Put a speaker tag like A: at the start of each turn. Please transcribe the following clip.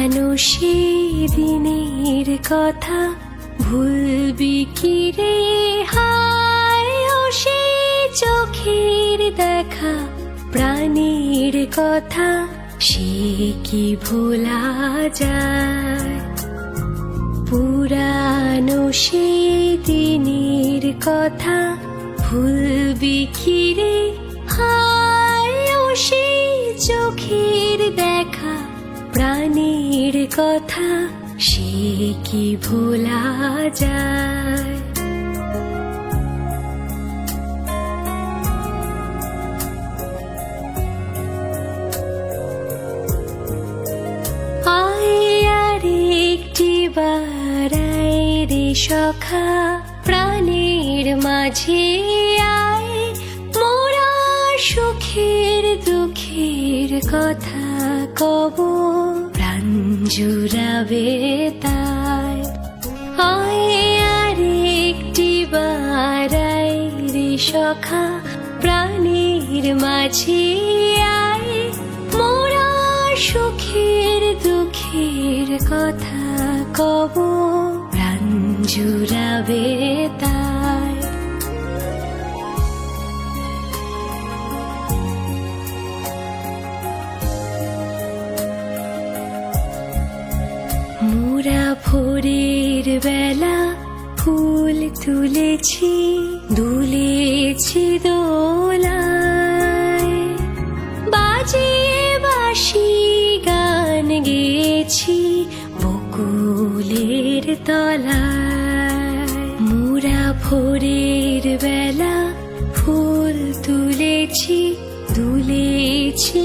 A: পুরানো সেই দিনের কথা ভুলবি কি রে হায় ও সেই চোখের দেখা প্রাণীর কথা সে কি ভোলা যায় পুরানো সেই দিনের কথা ভুলবি কি রে হায় ও সেই চোখের দেখা প্রাণীর কথা সে কি ভোলা যায় বারাই রে সখা প্রাণের মাঝে আয় মোরা সুখের দুঃখের কথা কব প্রাণ জুড়াবে তাই আয় আরেকটি বারাই রে সখা প্রাণের মাঝে আয় মোরা সুখের দুঃখের কথা কব প্রাণ জুড়াবে তাই মোরা ভোরের বেলা ফুল তুলেছি দুলেছি দোলায় বাজিয়ে বাঁশি গান গেয়েছি বকুলের তলায় মোরা ভোরের বেলা ফুল তুলেছি দুলেছি